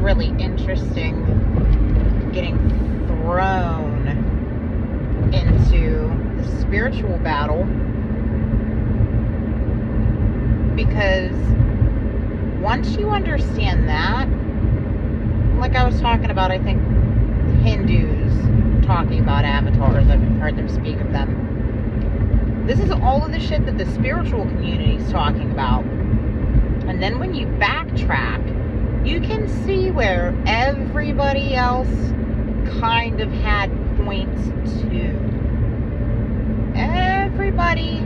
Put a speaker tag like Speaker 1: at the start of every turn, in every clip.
Speaker 1: really interesting getting thrown into the spiritual battle, because once you understand that, like I was talking about, I think Hindus talking about avatars, I've heard them speak of them. This is all of the shit that the spiritual community is talking about. And then when you backtrack, you can see where everybody else kind of had points too. Everybody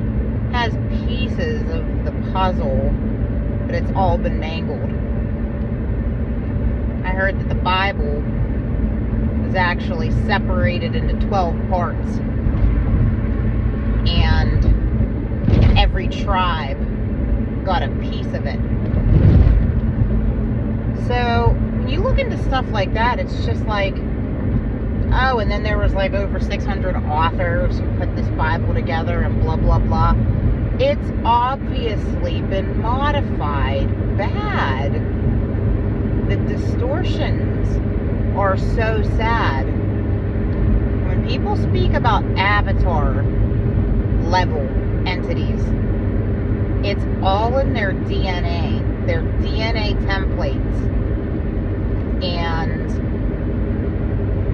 Speaker 1: has pieces of the puzzle, but it's all been mangled. I heard that the Bible was actually separated into 12 parts, and every tribe got a piece of it. So when you look into stuff like that, it's just like, oh, and then there was like over 600 authors who put this Bible together and blah, blah, blah. It's obviously been modified bad. The distortions are so sad. When people speak about avatar level entities, it's all in their DNA, their DNA templates. And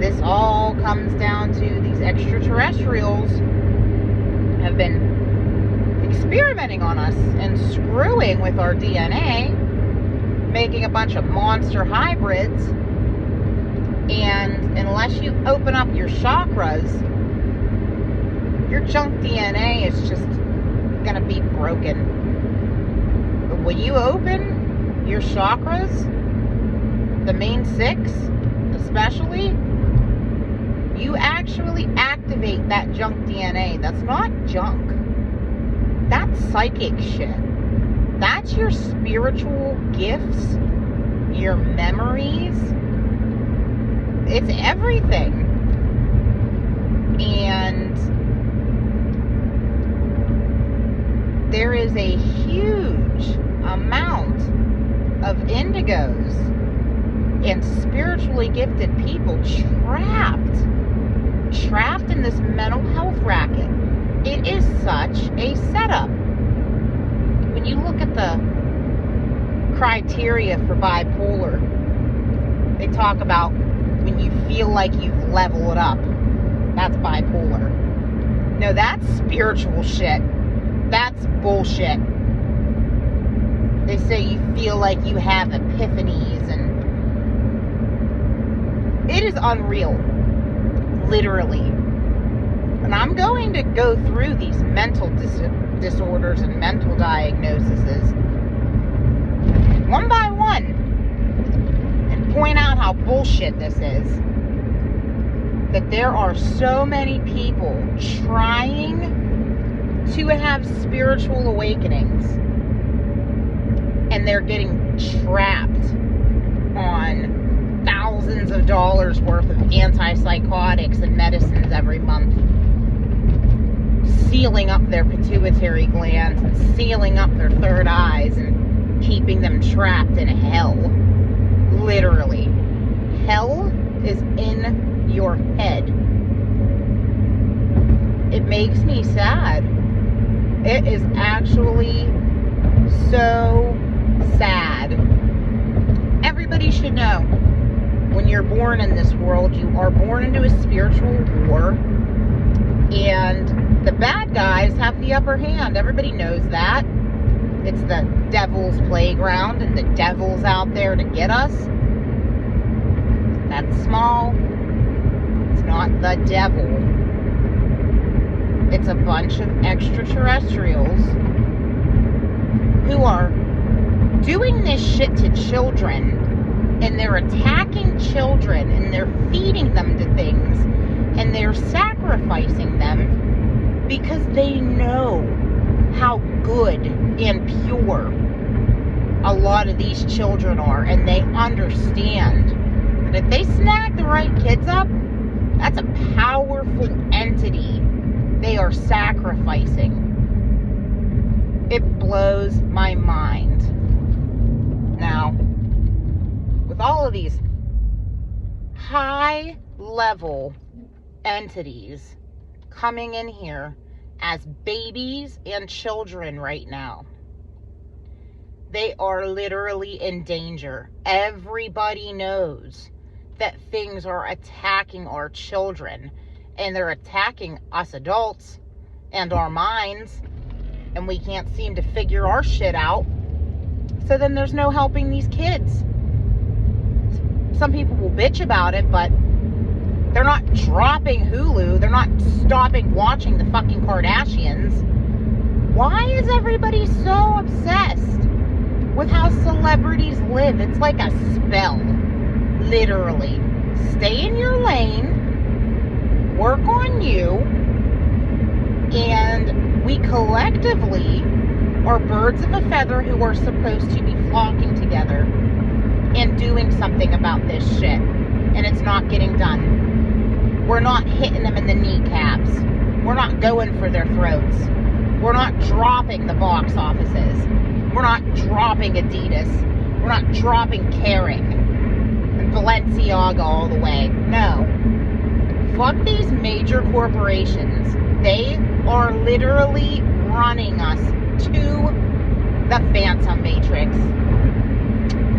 Speaker 1: this all comes down to these extraterrestrials have been experimenting on us and screwing with our DNA, making a bunch of monster hybrids. And unless you open up your chakras, your junk DNA is just gonna be broken. But when you open your chakras, the main 6 especially, you actually activate that junk DNA. That's not junk. That's psychic shit. That's your spiritual gifts, your memories. It's everything. And there is a huge amount of indigos and spiritually gifted people trapped in this mental health racket. It is such a setup. When you look at the criteria for bipolar, they talk about when you feel like you've leveled up, that's bipolar. No, that's spiritual shit. That's bullshit. They say you feel like you have epiphanies, and it is unreal, literally. And I'm going to go through these mental disorders and mental diagnoses one by one and point out how bullshit this is. That there are so many people trying to have spiritual awakenings, and they're getting trapped on thousands of dollars worth of antipsychotics and medicines every month, sealing up their pituitary glands and sealing up their third eyes and keeping them trapped in hell. Literally. Hell is in your head. It makes me sad. It is actually so sad. Everybody should know, when you're born in this world, you are born into a spiritual war, and the bad guys have the upper hand. Everybody knows that. It's the devil's playground, and the devil's out there to get us. That's small. It's not the devil. It's a bunch of extraterrestrials who are doing this shit to children, and they're attacking children, and they're feeding them to things, and they're sacrificing them because they know how good and pure a lot of these children are, and they understand that if they snag the right kids up, that's a powerful entity they are sacrificing. It blows my mind. Now, with all of these high level entities coming in here as babies and children right now. They are literally in danger. Everybody knows that things are attacking our children, and they're attacking us adults and our minds, and we can't seem to figure our shit out. So then there's no helping these kids. Some people will bitch about it, but they're not dropping Hulu. They're not stopping watching the fucking Kardashians. Why is everybody so obsessed with how celebrities live? It's like a spell, literally. Stay in your lane, work on you, and we collectively are birds of a feather who are supposed to be flocking together and doing something about this shit. And it's not getting done. We're not hitting them in the kneecaps. We're not going for their throats. We're not dropping the box offices. We're not dropping Adidas. We're not dropping Kering and Balenciaga all the way. No. Fuck these major corporations. They are literally running us to the Phantom Matrix.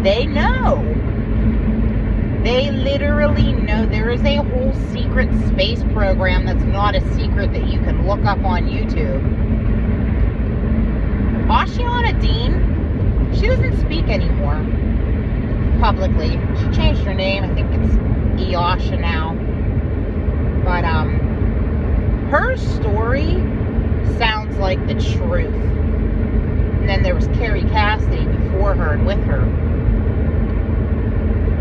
Speaker 1: They know. They literally know. There is a whole secret space program that's not a secret that you can look up on YouTube. Ashiana Dean, she doesn't speak anymore publicly. She changed her name. I think it's Eosha now. But her story sounds like the truth. And then there was Carrie Cassidy before her and with her.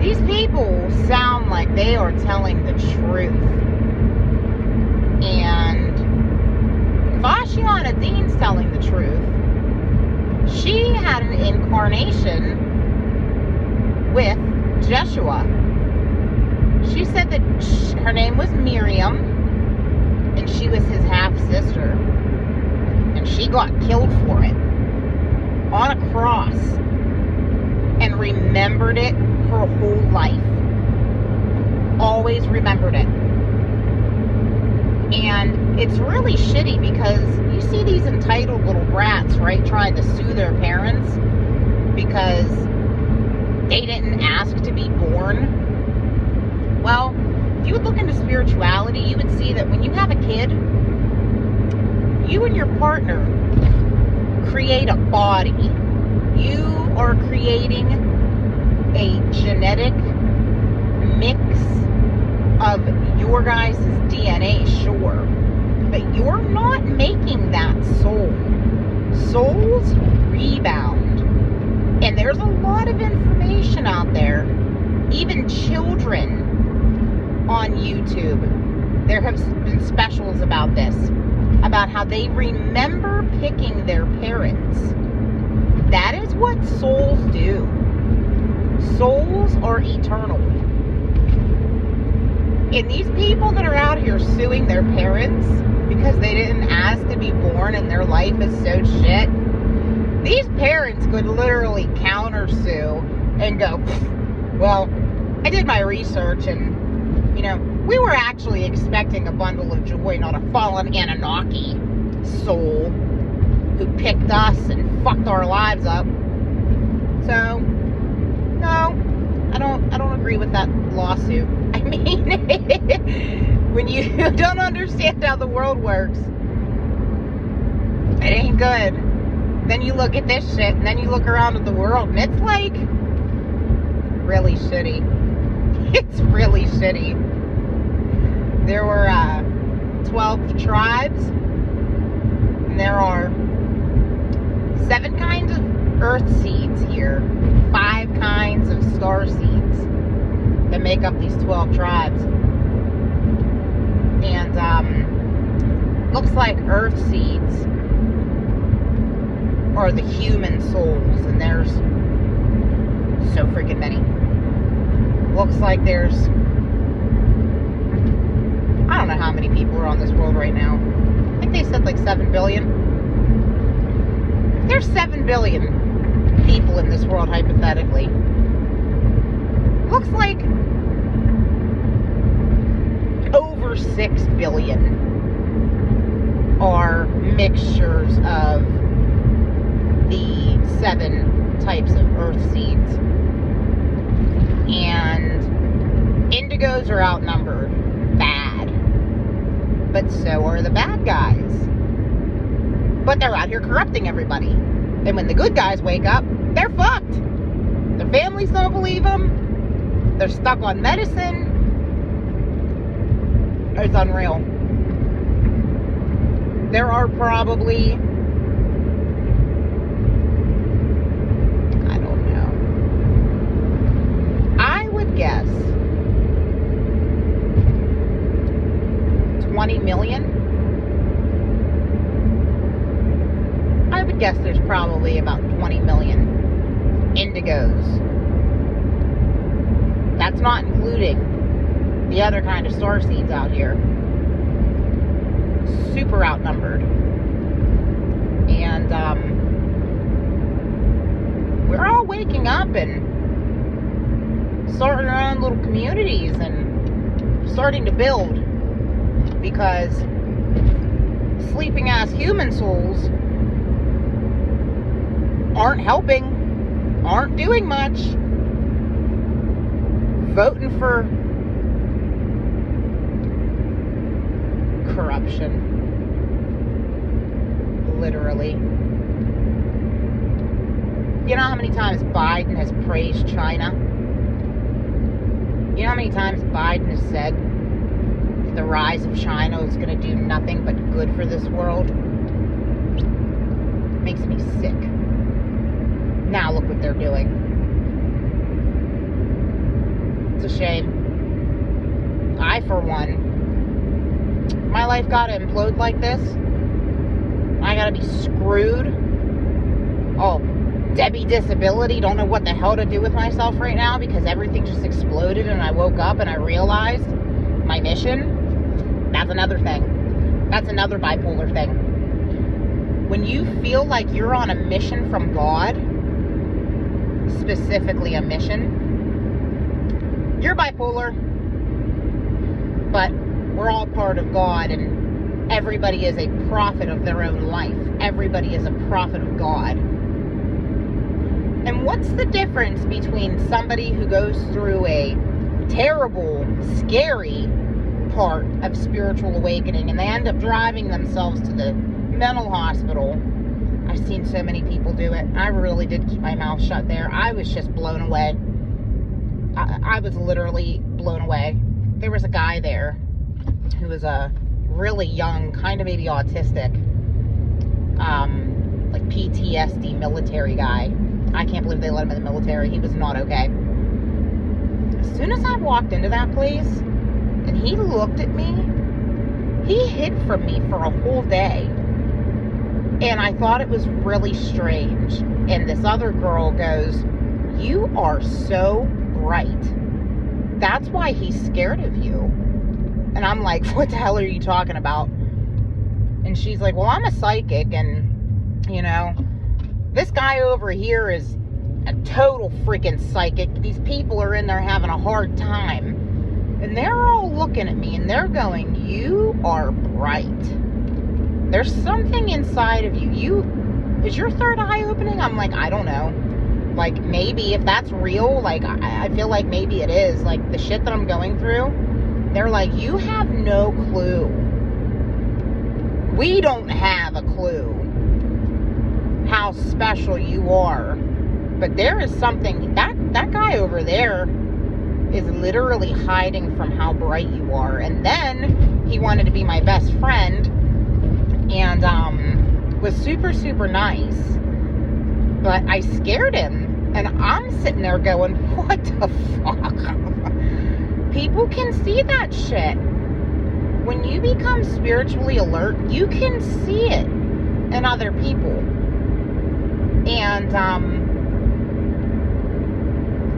Speaker 1: These people sound like they are telling the truth. And if Ashiana Dean's telling the truth, she had an incarnation with Jeshua. She said that her name was Miriam, and she was his half-sister. And she got killed for it on a cross and remembered it her whole life. Always remembered it. And it's really shitty because you see these entitled little brats, right, trying to sue their parents because they didn't ask to be born. Well, if you would look into spirituality, you would see that when you have a kid, you and your partner create a body. You are creating a genetic mix of your guys' DNA, sure. But you're not making that soul. Souls rebound. And there's a lot of information out there. Even children on YouTube. There have been specials about this. About how they remember picking their parents. That is what souls do. Souls are eternal. And these people that are out here suing their parents because they didn't ask to be born and their life is so shit, these parents could literally countersue and go, well, I did my research and, you know, we were actually expecting a bundle of joy, not a fallen Anunnaki soul who picked us and fucked our lives up. So, no, I don't agree with that lawsuit. I mean, when you don't understand how the world works, it ain't good. Then you look at this shit, and then you look around at the world, and it's like really shitty. It's really shitty. There were 12 tribes, and there are 7 kinds of Earthseeds here, 5 kinds of Starseeds that make up these 12 tribes. And looks like Earthseeds are the human souls, and there's so freaking many. Looks like there's, I don't know how many people are on this world right now. I think they said like 7 billion. There's 7 billion people in this world, hypothetically. looks like over 6 billion are mixtures of the 7 types of Earthseeds. And indigos are outnumbered bad. But so are the bad guys. But they're out here corrupting everybody. And when the good guys wake up, they're fucked. Their families don't believe them. They're stuck on medicine. It's unreal. There are probably, I don't know, I would guess 20 million. I would guess there's probably about 20 million indigos. That's not including the other kind of starseeds out here. Super outnumbered. And we're all waking up and starting our own little communities and starting to build, because sleeping ass human souls aren't helping, aren't doing much. Voting for corruption. Literally. You know how many times Biden has praised China? You know how many times Biden has said the rise of China is going to do nothing but good for this world? Makes me sick. Now look what they're doing. It's a shame. I, for one, my life gotta implode like this. I gotta be screwed. Oh, Debbie disability. Don't know what the hell to do with myself right now, because everything just exploded and I woke up and I realized my mission. That's another thing. That's another bipolar thing. When you feel like you're on a mission from God, specifically a mission, you're bipolar. But we're all part of God, and everybody is a prophet of their own life. Everybody is a prophet of God. And what's the difference between somebody who goes through a terrible, scary part of spiritual awakening and they end up driving themselves to the mental hospital? I've seen so many people do it. I really did keep my mouth shut there. I was just blown away. I was literally blown away. There was a guy there who was a really young, kind of maybe autistic, like PTSD military guy. I can't believe they let him in the military. He was not okay. As soon as I walked into that place and he looked at me, he hid from me for a whole day. And I thought it was really strange. And this other girl goes, "You are so bright. That's why he's scared of you." And I'm like, "What the hell are you talking about?" And she's like, "Well, I'm a psychic, and, you know, this guy over here is a total freaking psychic. These people are in there having a hard time. And they're all looking at me, and they're going, you are bright. There's something inside of you. Is your third eye opening?" I'm like, "I don't know. Like, maybe if that's real, like, I feel like maybe it is. Like, the shit that I'm going through." They're like, "You have no clue. We don't have a clue how special you are. But there is something, that guy over there is literally hiding from how bright you are." And then he wanted to be my best friend and was super, super nice. But I scared him. And I'm sitting there going, what the fuck? People can see that shit. When you become spiritually alert, you can see it in other people. And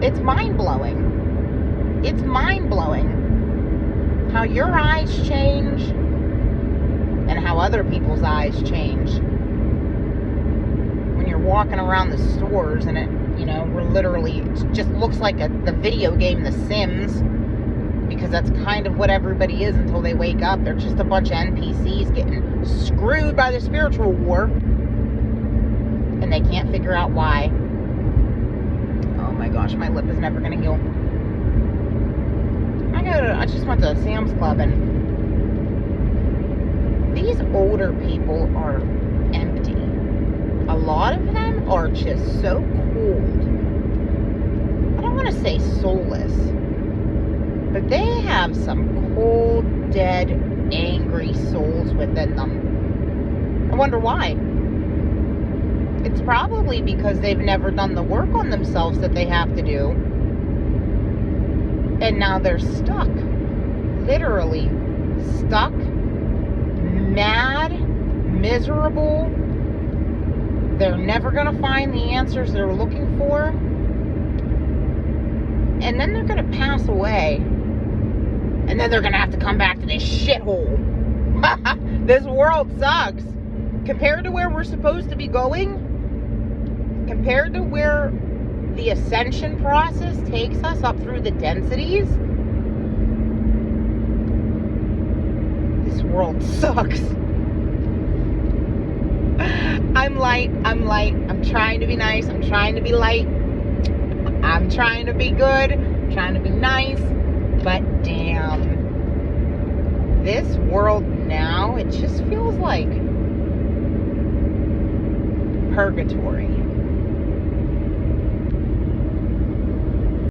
Speaker 1: it's mind-blowing. It's mind-blowing how your eyes change and how other people's eyes change. When you're walking around the stores and You know, we're literally, it just looks like the video game The Sims, because that's kind of what everybody is until they wake up. They're just a bunch of NPCs getting screwed by the spiritual war, and they can't figure out why. Oh my gosh, my lip is never gonna heal. I just went to Sam's Club, and these older people are empty. A lot of them are just so cold. I don't want to say soulless, but they have some cold, dead, angry souls within them. I wonder why. It's probably because they've never done the work on themselves that they have to do. And now they're stuck. Literally stuck, mad, miserable. They're never going to find the answers they're looking for. And then they're going to pass away. And then they're going to have to come back to this shithole. This world sucks. Compared to where we're supposed to be going, compared to where the ascension process takes us up through the densities, this world sucks. I'm light. I'm trying to be nice. I'm trying to be light. I'm trying to be good. I'm trying to be nice. But damn, this world now, it just feels like purgatory.